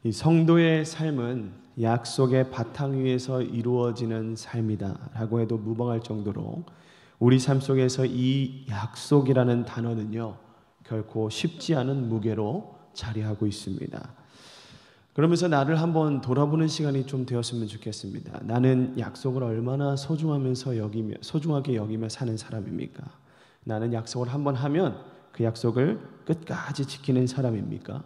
이 성도의 삶은 약속의 바탕 위에서 이루어지는 삶이다라고 해도 무방할 정도로 우리 삶 속에서 이 약속이라는 단어는요, 결코 쉽지 않은 무게로 자리하고 있습니다. 그러면서 나를 한번 돌아보는 시간이 좀 되었으면 좋겠습니다. 나는 약속을 얼마나 소중하게 여기며 사는 사람입니까? 나는 약속을 한번 하면 그 약속을 끝까지 지키는 사람입니까?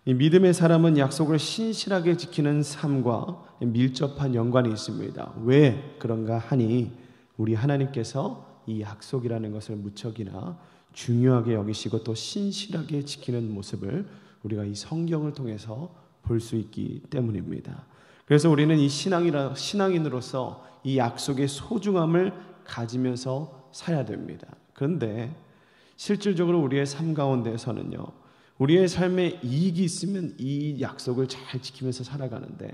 이 믿음의 사람은 약속을 신실하게 지키는 삶과 밀접한 연관이 있습니다. 왜 그런가 하니 우리 하나님께서 이 약속이라는 것을 무척이나 중요하게 여기시고 또 신실하게 지키는 모습을 우리가 이 성경을 통해서 볼 수 있기 때문입니다. 그래서 우리는 이 신앙인으로서 이 약속의 소중함을 가지면서 살아야 됩니다. 그런데 실질적으로 우리의 삶 가운데서는요, 우리의 삶에 이익이 있으면 이 약속을 잘 지키면서 살아가는데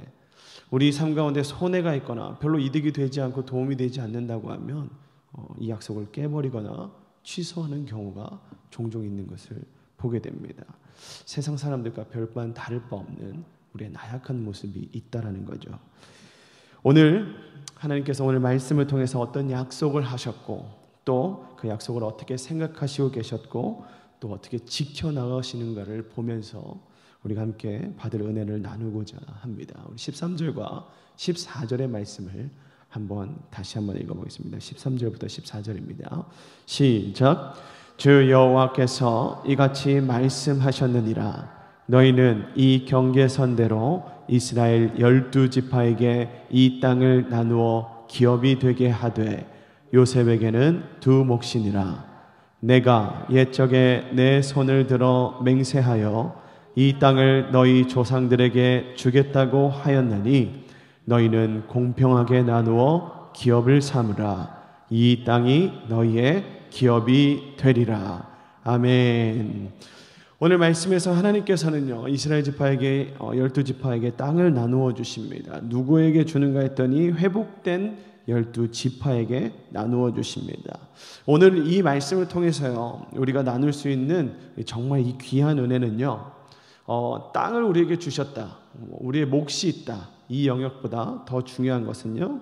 우리 삶 가운데 손해가 있거나 별로 이득이 되지 않고 도움이 되지 않는다고 하면 이 약속을 깨버리거나 취소하는 경우가 종종 있는 것을 보게 됩니다. 세상 사람들과 별반 다를 바 없는 우리의 나약한 모습이 있다라는 거죠. 오늘 하나님께서 오늘 말씀을 통해서 어떤 약속을 하셨고 또 그 약속을 어떻게 생각하시고 계셨고 또 어떻게 지켜나가시는가를 보면서 우리가 함께 받을 은혜를 나누고자 합니다. 우리 13절과 14절의 말씀을 다시 한번 읽어보겠습니다. 13절부터 14절입니다. 시작. 주 여호와께서 이같이 말씀하셨느니라. 너희는 이 경계선대로 이스라엘 12지파에게 이 땅을 나누어 기업이 되게 하되 요셉에게는 2 몫이니라. 내가 옛적에 내 손을 들어 맹세하여 이 땅을 너희 조상들에게 주겠다고 하였느니 너희는 공평하게 나누어 기업을 삼으라. 이 땅이 너희의 기업이 되리라. 아멘. 오늘 말씀에서 하나님께서는요, 이스라엘 지파에게 12지파에게 땅을 나누어 주십니다. 누구에게 주는가 했더니 회복된 12지파에게 나누어 주십니다. 오늘 이 말씀을 통해서요, 우리가 나눌 수 있는 정말 이 귀한 은혜는요, 땅을 우리에게 주셨다, 우리의 몫이 있다, 이 영역보다 더 중요한 것은요,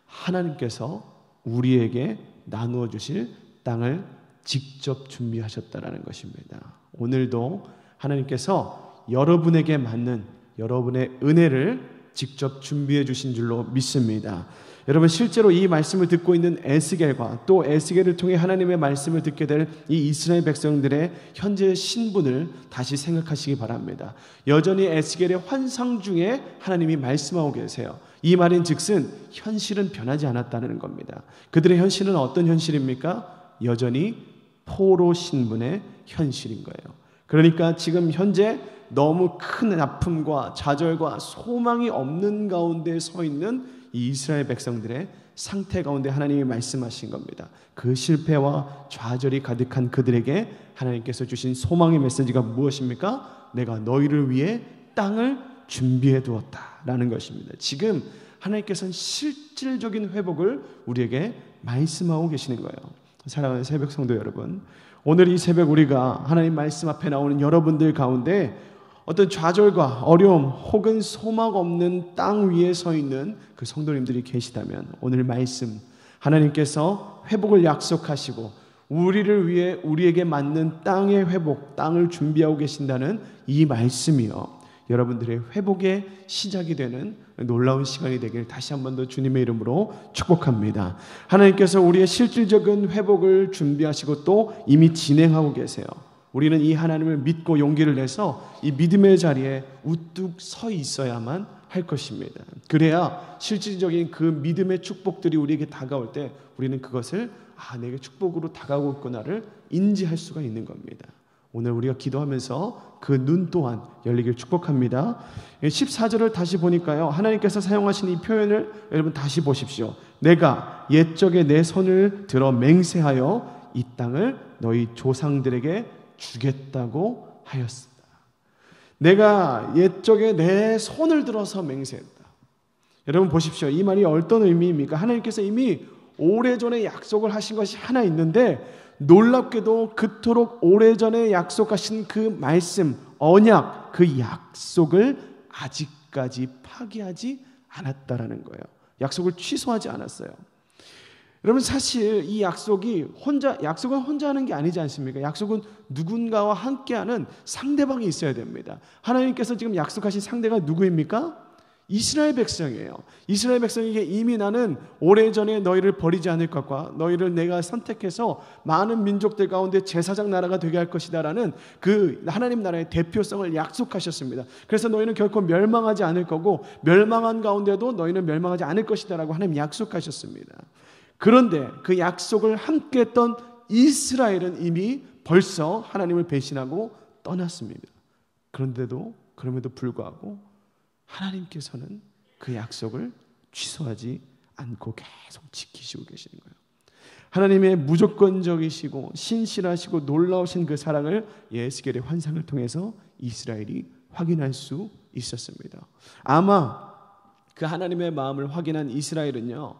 하나님께서 우리에게 나누어 주실 땅을 직접 준비하셨다라는 것입니다. 오늘도 하나님께서 여러분에게 맞는 여러분의 은혜를 직접 준비해 주신 줄로 믿습니다. 여러분, 실제로 이 말씀을 듣고 있는 에스겔과 또 에스겔을 통해 하나님의 말씀을 듣게 될 이 이스라엘 백성들의 현재 신분을 다시 생각하시기 바랍니다. 여전히 에스겔의 환상 중에 하나님이 말씀하고 계세요. 이 말인 즉슨 현실은 변하지 않았다는 겁니다. 그들의 현실은 어떤 현실입니까? 여전히 포로 신분의 현실인 거예요. 그러니까 지금 현재 너무 큰 아픔과 좌절과 소망이 없는 가운데 서 있는 이 이스라엘 백성들의 상태 가운데 하나님이 말씀하신 겁니다. 그 실패와 좌절이 가득한 그들에게 하나님께서 주신 소망의 메시지가 무엇입니까? 내가 너희를 위해 땅을 준비해 두었다라는 것입니다. 지금 하나님께서는 실질적인 회복을 우리에게 말씀하고 계시는 거예요. 사랑하는 새벽 성도 여러분, 오늘 이 새벽 우리가 하나님 말씀 앞에 나오는 여러분들 가운데 어떤 좌절과 어려움 혹은 소망 없는 땅 위에 서 있는 그 성도님들이 계시다면 오늘 말씀, 하나님께서 회복을 약속하시고 우리를 위해 우리에게 맞는 땅의 회복, 땅을 준비하고 계신다는 이 말씀이요, 여러분들의 회복의 시작이 되는 놀라운 시간이 되길 다시 한 번 더 주님의 이름으로 축복합니다. 하나님께서 우리의 실질적인 회복을 준비하시고 또 이미 진행하고 계세요. 우리는 이 하나님을 믿고 용기를 내서 이 믿음의 자리에 우뚝 서 있어야만 할 것입니다. 그래야 실질적인 그 믿음의 축복들이 우리에게 다가올 때 우리는 그것을 내게 축복으로 다가오고 있구나를 인지할 수가 있는 겁니다. 오늘 우리가 기도하면서 그 눈 또한 열리길 축복합니다. 14절을 다시 보니까요, 하나님께서 사용하신 이 표현을 여러분 다시 보십시오. 내가 옛적에 내 손을 들어 맹세하여 이 땅을 너희 조상들에게 주겠다고 하였습니다. 내가 옛적에 내 손을 들어서 맹세했다. 여러분 보십시오. 이 말이 어떤 의미입니까? 하나님께서 이미 오래전에 약속을 하신 것이 하나 있는데 놀랍게도 그토록 오래전에 약속하신 그 말씀, 언약, 그 약속을 아직까지 파기하지 않았다라는 거예요. 약속을 취소하지 않았어요. 여러분, 사실 이 약속은 혼자 하는 게 아니지 않습니까? 약속은 누군가와 함께하는 상대방이 있어야 됩니다. 하나님께서 지금 약속하신 상대가 누구입니까? 이스라엘 백성이에요. 이스라엘 백성에게 이미 나는 오래전에 너희를 버리지 않을 것과 너희를 내가 선택해서 많은 민족들 가운데 제사장 나라가 되게 할 것이다 라는 그 하나님 나라의 대표성을 약속하셨습니다. 그래서 너희는 결코 멸망하지 않을 거고 멸망한 가운데도 너희는 멸망하지 않을 것이다 라고 하나님 약속하셨습니다. 그런데 그 약속을 함께 했던 이스라엘은 이미 벌써 하나님을 배신하고 떠났습니다. 그럼에도 불구하고 하나님께서는 그 약속을 취소하지 않고 계속 지키시고 계시는 거예요. 하나님의 무조건적이시고 신실하시고 놀라우신 그 사랑을 에스겔의 환상을 통해서 이스라엘이 확인할 수 있었습니다. 아마 그 하나님의 마음을 확인한 이스라엘은요,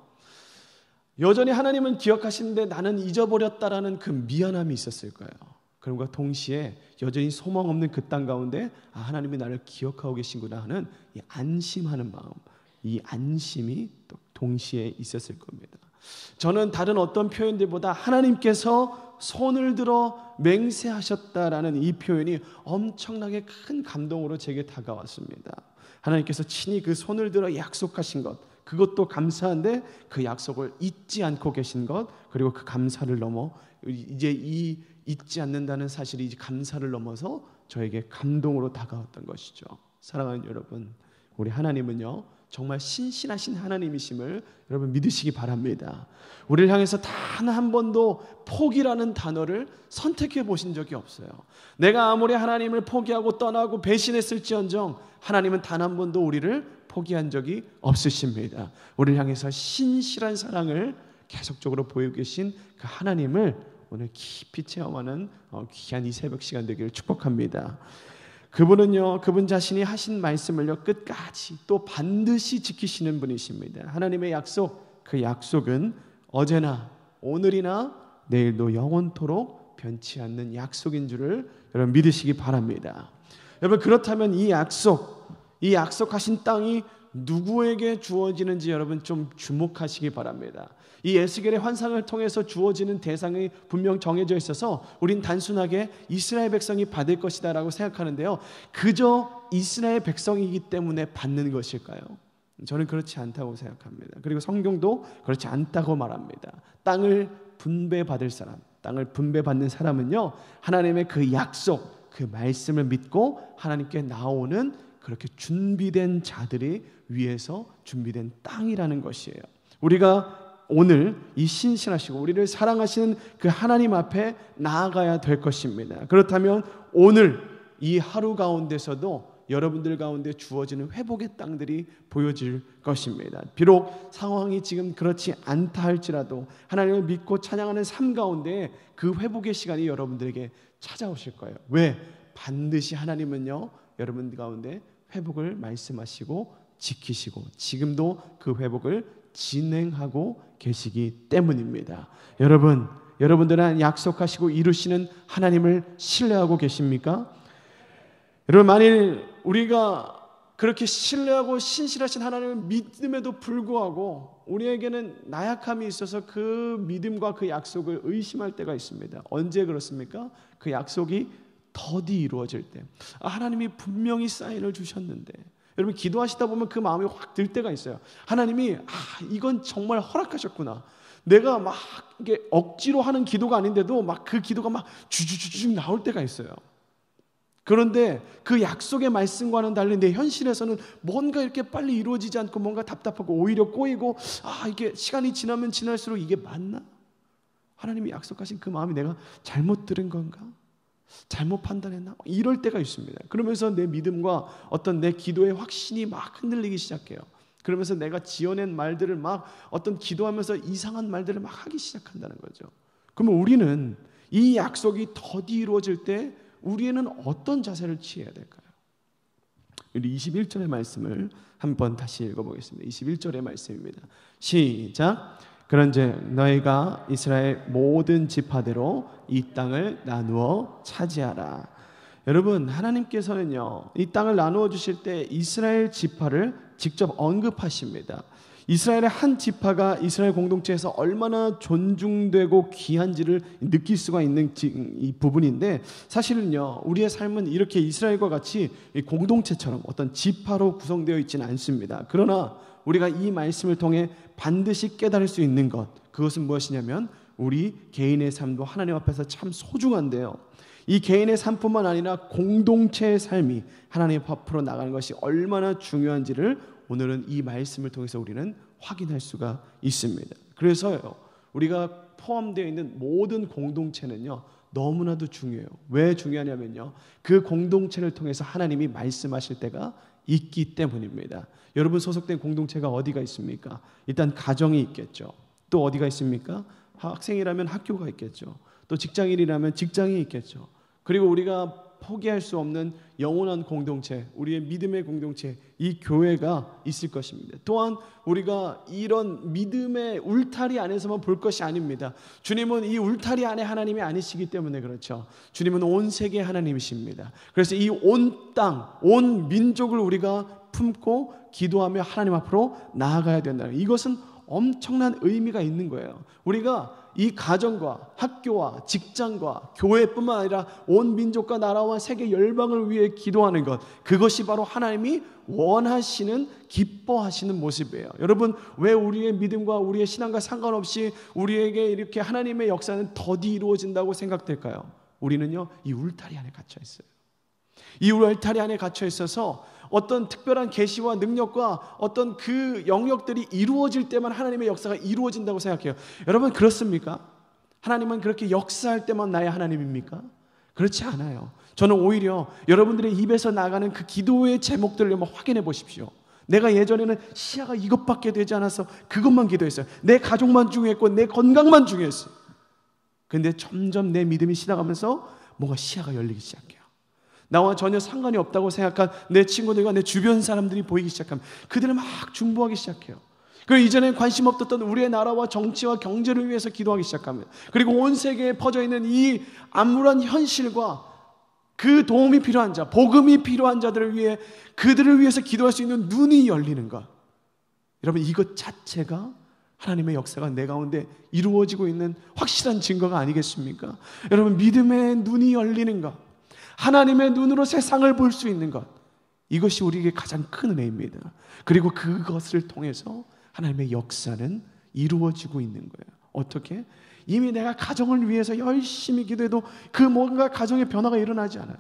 여전히 하나님은 기억하시는데 나는 잊어버렸다라는 그 미안함이 있었을 거예요. 그럼과 동시에 여전히 소망 없는 그 땅 가운데 하나님이 나를 기억하고 계신구나 하는 이 안심하는 마음, 이 안심이 또 동시에 있었을 겁니다. 저는 다른 어떤 표현들보다 하나님께서 손을 들어 맹세하셨다라는 이 표현이 엄청나게 큰 감동으로 제게 다가왔습니다. 하나님께서 친히 그 손을 들어 약속하신 것, 그것도 감사한데 그 약속을 잊지 않고 계신 것, 그리고 그 감사를 넘어 이제 이 잊지 않는다는 사실이 이제 감사를 넘어서 저에게 감동으로 다가왔던 것이죠. 사랑하는 여러분, 우리 하나님은요 정말 신실하신 하나님이심을 여러분 믿으시기 바랍니다. 우리를 향해서 단 한 번도 포기라는 단어를 선택해 보신 적이 없어요. 내가 아무리 하나님을 포기하고 떠나고 배신했을지언정 하나님은 단 한 번도 우리를 포기한 적이 없으십니다. 우리를 향해서 신실한 사랑을 계속적으로 보이고 계신 그 하나님을 오늘 깊이 체험하는 귀한 이 새벽 시간 되기를 축복합니다. 그분은요, 그분 자신이 하신 말씀을요 끝까지 또 반드시 지키시는 분이십니다. 하나님의 약속, 그 약속은 어제나 오늘이나 내일도 영원토록 변치 않는 약속인 줄을 여러분 믿으시기 바랍니다. 여러분, 그렇다면 이 약속하신 땅이 누구에게 주어지는지 여러분 좀 주목하시기 바랍니다. 이 에스겔의 환상을 통해서 주어지는 대상이 분명 정해져 있어서 우린 단순하게 이스라엘 백성이 받을 것이다 라고 생각하는데요, 그저 이스라엘 백성이기 때문에 받는 것일까요? 저는 그렇지 않다고 생각합니다. 그리고 성경도 그렇지 않다고 말합니다. 땅을 분배받을 사람, 땅을 분배받는 사람은요 하나님의 그 약속, 그 말씀을 믿고 하나님께 나오는 그렇게 준비된 자들이 위해서 준비된 땅이라는 것이에요. 우리가 오늘 이 신실하시고 우리를 사랑하시는 그 하나님 앞에 나아가야 될 것입니다. 그렇다면 오늘 이 하루 가운데서도 여러분들 가운데 주어지는 회복의 땅들이 보여질 것입니다. 비록 상황이 지금 그렇지 않다 할지라도 하나님을 믿고 찬양하는 삶 가운데 그 회복의 시간이 여러분들에게 찾아오실 거예요. 왜? 반드시 하나님은요 여러분 가운데 회복을 말씀하시고 지키시고 지금도 그 회복을 진행하고 계시기 때문입니다. 여러분들은 약속하시고 이루시는 하나님을 신뢰하고 계십니까? 여러분, 만일 우리가 그렇게 신뢰하고 신실하신 하나님을 믿음에도 불구하고 우리에게는 나약함이 있어서 그 믿음과 그 약속을 의심할 때가 있습니다. 언제 그렇습니까? 그 약속이 더디 이루어질 때, 하나님이 분명히 사인을 주셨는데, 여러분 기도하시다 보면 그 마음이 확 들 때가 있어요. 하나님이 이건 정말 허락하셨구나. 내가 막 이게 억지로 하는 기도가 아닌데도 막 그 기도가 막 주주주주 나올 때가 있어요. 그런데 그 약속의 말씀과는 달리 내 현실에서는 뭔가 이렇게 빨리 이루어지지 않고 뭔가 답답하고 오히려 꼬이고, 이게 시간이 지나면 지날수록 이게 맞나? 하나님이 약속하신 그 마음이 내가 잘못 들은 건가? 잘못 판단했나? 이럴 때가 있습니다. 그러면서 내 믿음과 어떤 내 기도의 확신이 막 흔들리기 시작해요. 그러면서 내가 지어낸 말들을 막 어떤 기도하면서 이상한 말들을 막 하기 시작한다는 거죠. 그러면 우리는 이 약속이 더디 이루어질 때 우리는 어떤 자세를 취해야 될까요? 우리 21절의 말씀을 한번 다시 읽어보겠습니다. 21절의 말씀입니다. 시작. 그런즉 너희가 이스라엘 모든 지파대로 이 땅을 나누어 차지하라. 여러분, 하나님께서는요, 이 땅을 나누어 주실 때 이스라엘 지파를 직접 언급하십니다. 이스라엘의 한 지파가 이스라엘 공동체에서 얼마나 존중되고 귀한지를 느낄 수가 있는 이 부분인데, 사실은요, 우리의 삶은 이렇게 이스라엘과 같이 공동체처럼 어떤 지파로 구성되어 있지는 않습니다. 그러나 우리가 이 말씀을 통해 반드시 깨달을 수 있는 것, 그것은 무엇이냐면 우리 개인의 삶도 하나님 앞에서 참 소중한데요, 이 개인의 삶뿐만 아니라 공동체의 삶이 하나님 앞으로 나가는 것이 얼마나 중요한지를 오늘은 이 말씀을 통해서 우리는 확인할 수가 있습니다. 그래서요, 우리가 포함되어 있는 모든 공동체는요, 너무나도 중요해요. 왜 중요하냐면요, 그 공동체를 통해서 하나님이 말씀하실 때가 있기 때문입니다. 여러분 소속된 공동체가 어디가 있습니까? 일단 가정이 있겠죠. 또 어디가 있습니까? 학생이라면 학교가 있겠죠. 또 직장인이라면 직장이 있겠죠. 그리고 우리가 포기할 수 없는 영원한 공동체, 우리의 믿음의 공동체, 이 교회가 있을 것입니다. 또한 우리가 이런 믿음의 울타리 안에서만 볼 것이 아닙니다. 주님은 이 울타리 안에 하나님이 아니시기 때문에 그렇죠. 주님은 온 세계의 하나님이십니다. 그래서 이 온 땅, 온 민족을 우리가 품고 기도하며 하나님 앞으로 나아가야 된다는, 이것은 엄청난 의미가 있는 거예요. 우리가 이 가정과 학교와 직장과 교회뿐만 아니라 온 민족과 나라와 세계 열방을 위해 기도하는 것, 그것이 바로 하나님이 원하시는, 기뻐하시는 모습이에요. 여러분, 왜 우리의 믿음과 우리의 신앙과 상관없이 우리에게 이렇게 하나님의 역사는 더디 이루어진다고 생각될까요? 우리는요, 이 울타리 안에 갇혀 있어요. 이 울타리 안에 갇혀 있어서 어떤 특별한 계시와 능력과 어떤 그 영역들이 이루어질 때만 하나님의 역사가 이루어진다고 생각해요. 여러분, 그렇습니까? 하나님은 그렇게 역사할 때만 나의 하나님입니까? 그렇지 않아요. 저는 오히려 여러분들의 입에서 나가는 그 기도의 제목들을 한번 확인해 보십시오. 내가 예전에는 시야가 이것밖에 되지 않아서 그것만 기도했어요. 내 가족만 중요했고 내 건강만 중요했어요. 그런데 점점 내 믿음이 지나가면서 뭔가 시야가 열리기 시작해요. 나와 전혀 상관이 없다고 생각한 내 친구들과 내 주변 사람들이 보이기 시작하면 그들을 막 중보하기 시작해요. 그리고 이전에 관심 없었던 우리의 나라와 정치와 경제를 위해서 기도하기 시작합니다. 그리고 온 세계에 퍼져 있는 이 암울한 현실과 그 도움이 필요한 자, 복음이 필요한 자들을 위해, 그들을 위해서 기도할 수 있는 눈이 열리는 것, 여러분, 이것 자체가 하나님의 역사가 내 가운데 이루어지고 있는 확실한 증거가 아니겠습니까? 여러분, 믿음의 눈이 열리는 것, 하나님의 눈으로 세상을 볼 수 있는 것, 이것이 우리에게 가장 큰 은혜입니다. 그리고 그것을 통해서 하나님의 역사는 이루어지고 있는 거예요. 어떻게? 이미 내가 가정을 위해서 열심히 기도해도 그 뭔가 가정의 변화가 일어나지 않아요.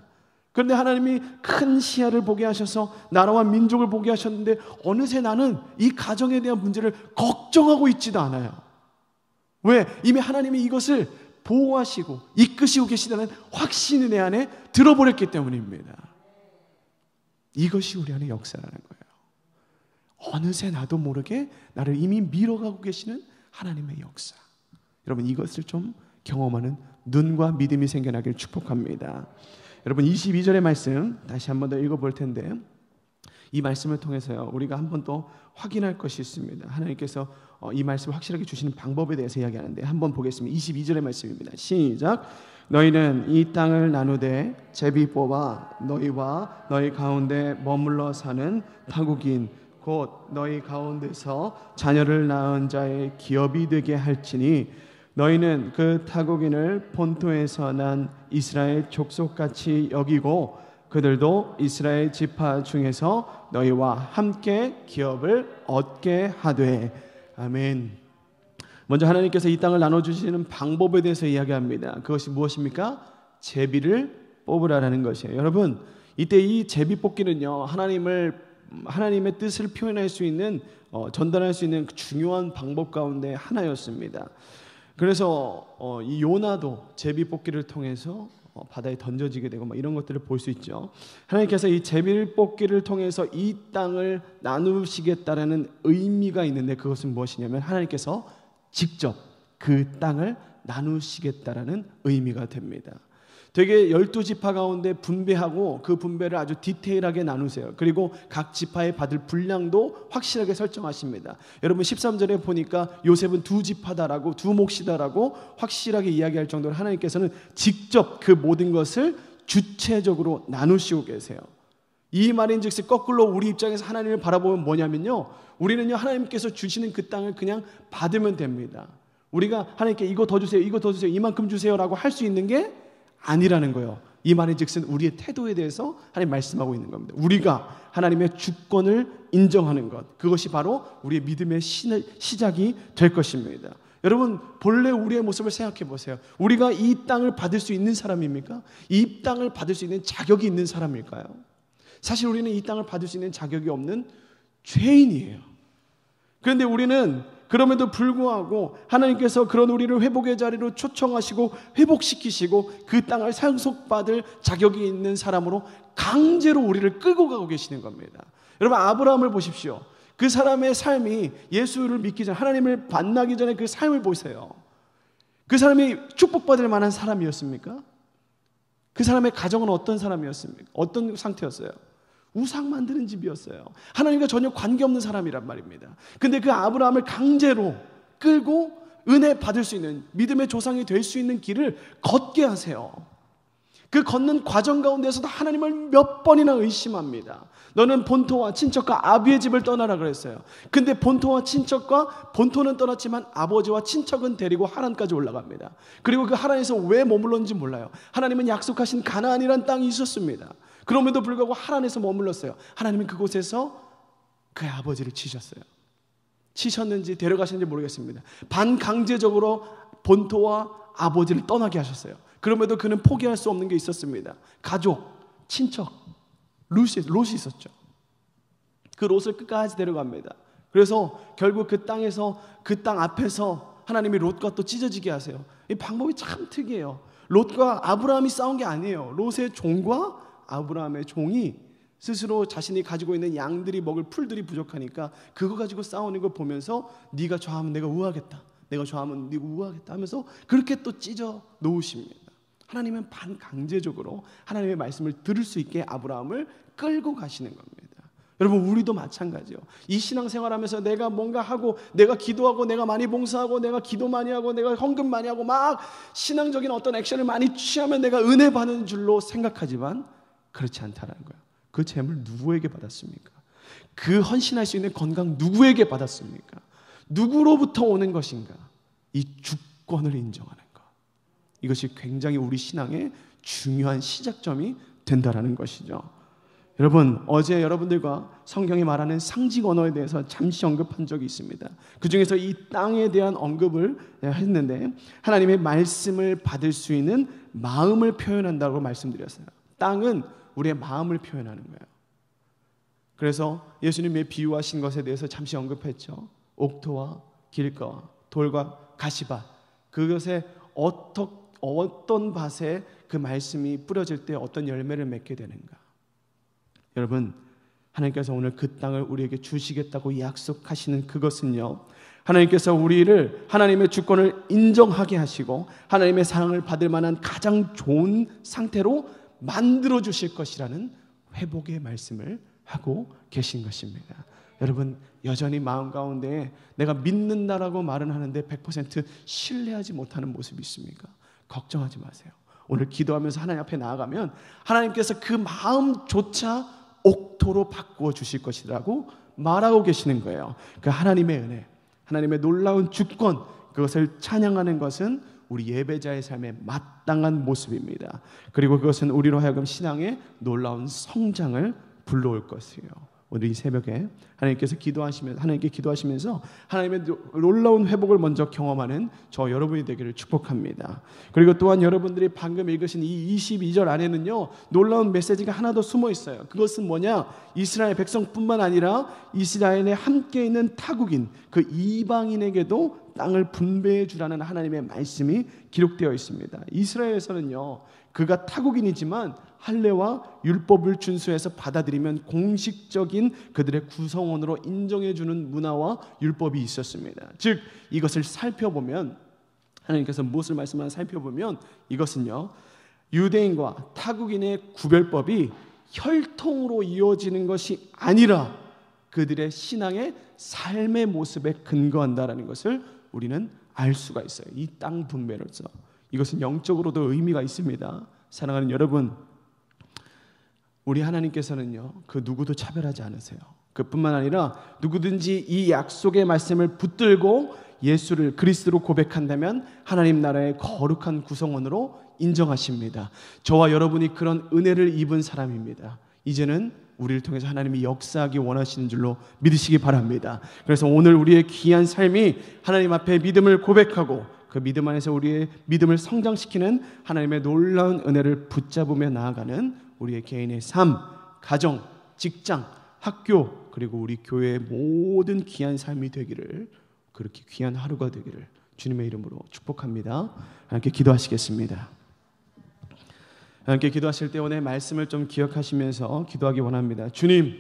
그런데 하나님이 큰 시야를 보게 하셔서 나라와 민족을 보게 하셨는데 어느새 나는 이 가정에 대한 문제를 걱정하고 있지도 않아요. 왜? 이미 하나님이 이것을 보호하시고 이끄시고 계시다는 확신이 내 안에 들어버렸기 때문입니다. 이것이 우리 안에 역사라는 거예요. 어느새 나도 모르게 나를 이미 밀어가고 계시는 하나님의 역사. 여러분, 이것을 좀 경험하는 눈과 믿음이 생겨나길 축복합니다. 여러분, 22절의 말씀 다시 한 번 더 읽어볼 텐데, 이 말씀을 통해서요, 우리가 한 번 더 확인할 것이 있습니다. 하나님께서 이 말씀을 확실하게 주시는 방법에 대해서 이야기하는데, 한번 보겠습니다. 22절의 말씀입니다. 시작. 너희는 이 땅을 나누되 제비 뽑아 너희와 너희 가운데 머물러 사는 타국인 곧 너희 가운데서 자녀를 낳은 자의 기업이 되게 할지니, 너희는 그 타국인을 본토에서 난 이스라엘 족속같이 여기고 그들도 이스라엘 지파 중에서 너희와 함께 기업을 얻게 하되. 아멘. 먼저 하나님께서 이 땅을 나눠주시는 방법에 대해서 이야기합니다. 그것이 무엇입니까? 제비를 뽑으라는 것이에요. 여러분, 이때 이 제비 뽑기는요, 하나님의 뜻을 표현할 수 있는, 전달할 수 있는 중요한 방법 가운데 하나였습니다. 그래서 이 요나도 제비 뽑기를 통해서 바다에 던져지게 되고 이런 것들을 볼 수 있죠. 하나님께서 이 제비 뽑기를 통해서 이 땅을 나누시겠다라는 의미가 있는데, 그것은 무엇이냐면 하나님께서 직접 그 땅을 나누시겠다라는 의미가 됩니다. 되게 12지파 가운데 분배하고 그 분배를 아주 디테일하게 나누세요. 그리고 각 지파에 받을 분량도 확실하게 설정하십니다. 여러분, 13절에 보니까 요셉은 2지파다라고, 2몫이다라고 확실하게 이야기할 정도로 하나님께서는 직접 그 모든 것을 주체적으로 나누시고 계세요. 이 말인즉슨 거꾸로 우리 입장에서 하나님을 바라보면 뭐냐면요, 우리는요 하나님께서 주시는 그 땅을 그냥 받으면 됩니다. 우리가 하나님께 이거 더 주세요, 이거 더 주세요, 이만큼 주세요라고 할 수 있는 게 아니라는 거예요. 이 말인즉슨 우리의 태도에 대해서 하나님 말씀하고 있는 겁니다. 우리가 하나님의 주권을 인정하는 것, 그것이 바로 우리의 믿음의 시작이 될 것입니다. 여러분, 본래 우리의 모습을 생각해 보세요. 우리가 이 땅을 받을 수 있는 사람입니까? 이 땅을 받을 수 있는 자격이 있는 사람일까요? 사실 우리는 이 땅을 받을 수 있는 자격이 없는 죄인이에요. 그런데 우리는 그럼에도 불구하고 하나님께서 그런 우리를 회복의 자리로 초청하시고 회복시키시고 그 땅을 상속받을 자격이 있는 사람으로 강제로 우리를 끌고 가고 계시는 겁니다. 여러분, 아브라함을 보십시오. 그 사람의 삶이 예수를 믿기 전, 하나님을 만나기 전에 그 삶을 보세요. 그 사람이 축복받을 만한 사람이었습니까? 그 사람의 가정은 어떤 사람이었습니까? 어떤 상태였어요? 우상 만드는 집이었어요. 하나님과 전혀 관계없는 사람이란 말입니다. 근데 그 아브라함을 강제로 끌고 은혜 받을 수 있는, 믿음의 조상이 될 수 있는 길을 걷게 하세요. 그 걷는 과정 가운데서도 하나님을 몇 번이나 의심합니다. 너는 본토와 친척과 아비의 집을 떠나라 그랬어요. 근데 본토와 친척과, 본토는 떠났지만 아버지와 친척은 데리고 하란까지 올라갑니다. 그리고 그 하란에서 왜 머물렀는지 몰라요. 하나님은 약속하신 가나안이란 땅이 있었습니다. 그럼에도 불구하고 하란에서 머물렀어요. 하나님은 그곳에서 그의 아버지를 치셨어요. 치셨는지 데려가셨는지 모르겠습니다. 반강제적으로 본토와 아버지를 떠나게 하셨어요. 그럼에도 그는 포기할 수 없는 게 있었습니다. 가족, 친척, 롯이 있었죠. 그 롯을 끝까지 데려갑니다. 그래서 결국 그 땅에서, 그 땅 앞에서 하나님이 롯과 또 찢어지게 하세요. 이 방법이 참 특이해요. 롯과 아브라함이 싸운 게 아니에요. 롯의 종과 아브라함의 종이 스스로 자신이 가지고 있는 양들이 먹을 풀들이 부족하니까 그거 가지고 싸우는 걸 보면서 네가 좌하면 내가 우하겠다, 내가 좌하면 네가 우하겠다 하면서 그렇게 또 찢어 놓으십니다. 하나님은 반강제적으로 하나님의 말씀을 들을 수 있게 아브라함을 끌고 가시는 겁니다. 여러분, 우리도 마찬가지요. 이 신앙생활하면서 내가 뭔가 하고, 내가 기도하고, 내가 많이 봉사하고, 내가 기도 많이 하고, 내가 헌금 많이 하고, 막 신앙적인 어떤 액션을 많이 취하면 내가 은혜 받는 줄로 생각하지만 그렇지 않다는 거예요. 그 재물 누구에게 받았습니까? 그 헌신할 수 있는 건강 누구에게 받았습니까? 누구로부터 오는 것인가? 이 주권을 인정하는 것, 이것이 굉장히 우리 신앙의 중요한 시작점이 된다라는 것이죠. 여러분, 어제 여러분들과 성경이 말하는 상징 언어에 대해서 잠시 언급한 적이 있습니다. 그 중에서 이 땅에 대한 언급을 했는데, 하나님의 말씀을 받을 수 있는 마음을 표현한다고 말씀드렸어요. 땅은 우리의 마음을 표현하는 거예요. 그래서 예수님의 비유하신 것에 대해서 잠시 언급했죠. 옥토와 길가와 돌과 가시밭, 그것에 어떤 밭에 그 말씀이 뿌려질 때 어떤 열매를 맺게 되는가. 여러분, 하나님께서 오늘 그 땅을 우리에게 주시겠다고 약속하시는 그것은요, 하나님께서 우리를 하나님의 주권을 인정하게 하시고 하나님의 사랑을 받을 만한 가장 좋은 상태로 만들어 주실 것이라는 회복의 말씀을 하고 계신 것입니다. 여러분, 여전히 마음 가운데 내가 믿는다라고 말은 하는데 100% 신뢰하지 못하는 모습이 있습니까? 걱정하지 마세요. 오늘 기도하면서 하나님 앞에 나아가면 하나님께서 그 마음조차 옥토로 바꾸어 주실 것이라고 말하고 계시는 거예요. 그 하나님의 은혜, 하나님의 놀라운 주권, 그것을 찬양하는 것은 우리 예배자의 삶에 마땅한 모습입니다. 그리고 그것은 우리로 하여금 신앙의 놀라운 성장을 불러올 것이에요. 오늘 이 새벽에 하나님께 기도하시면서 하나님의 놀라운 회복을 먼저 경험하는 저 여러분이 되기를 축복합니다. 그리고 또한 여러분들이 방금 읽으신 이 22절 안에는요, 놀라운 메시지가 하나 더 숨어 있어요. 그것은 뭐냐? 이스라엘 백성뿐만 아니라 이스라엘에 함께 있는 타국인, 그 이방인에게도 땅을 분배해 주라는 하나님의 말씀이 기록되어 있습니다. 이스라엘에서는요, 그가 타국인이지만 할례와 율법을 준수해서 받아들이면 공식적인 그들의 구성원으로 인정해주는 문화와 율법이 있었습니다. 즉, 이것을 살펴보면, 하나님께서 무엇을 말씀하나 살펴보면, 이것은요, 유대인과 타국인의 구별법이 혈통으로 이어지는 것이 아니라 그들의 신앙의 삶의 모습에 근거한다라는 것을 우리는 알 수가 있어요. 이 땅 분배로서 이것은 영적으로도 의미가 있습니다. 사랑하는 여러분, 우리 하나님께서는요, 그 누구도 차별하지 않으세요. 그뿐만 아니라 누구든지 이 약속의 말씀을 붙들고 예수를 그리스도로 고백한다면 하나님 나라의 거룩한 구성원으로 인정하십니다. 저와 여러분이 그런 은혜를 입은 사람입니다. 이제는 우리를 통해서 하나님이 역사하기 원하시는 줄로 믿으시기 바랍니다. 그래서 오늘 우리의 귀한 삶이 하나님 앞에 믿음을 고백하고 그 믿음 안에서 우리의 믿음을 성장시키는 하나님의 놀라운 은혜를 붙잡으며 나아가는 우리의 개인의 삶, 가정, 직장, 학교, 그리고 우리 교회의 모든 귀한 삶이 되기를, 그렇게 귀한 하루가 되기를 주님의 이름으로 축복합니다. 함께 기도하시겠습니다. 함께 기도하실 때 오늘 말씀을 좀 기억하시면서 기도하기 원합니다. 주님,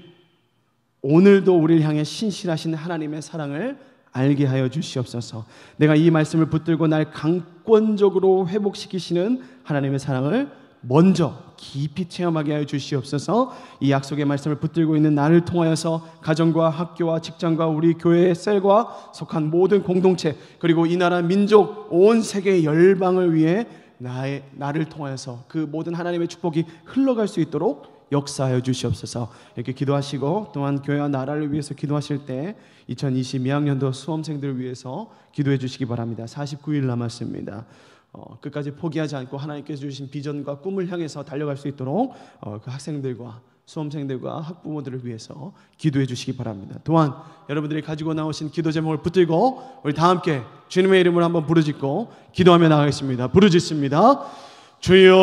오늘도 우리를 향해 신실하신 하나님의 사랑을 알게 하여 주시옵소서. 내가 이 말씀을 붙들고 날 강권적으로 회복시키시는 하나님의 사랑을 먼저 깊이 체험하게 하여 주시옵소서. 이 약속의 말씀을 붙들고 있는 나를 통하여서 가정과 학교와 직장과 우리 교회의 셀과 속한 모든 공동체, 그리고 이 나라 민족 온 세계의 열방을 위해 나를 통하여서 그 모든 하나님의 축복이 흘러갈 수 있도록 역사하여 주시옵소서. 이렇게 기도하시고 또한 교회와 나라를 위해서 기도하실 때 2022학년도 수험생들을 위해서 기도해 주시기 바랍니다. 49일 남았습니다. 끝까지 포기하지 않고 하나님께서 주신 비전과 꿈을 향해서 달려갈 수 있도록 그 학생들과 수험생들과 학부모들을 위해서 기도해 주시기 바랍니다. 또한 여러분들이 가지고 나오신 기도 제목을 붙들고 우리 다 함께 주님의 이름을 한번 부르짖고 기도하며 나가겠습니다. 부르짖습니다. 주여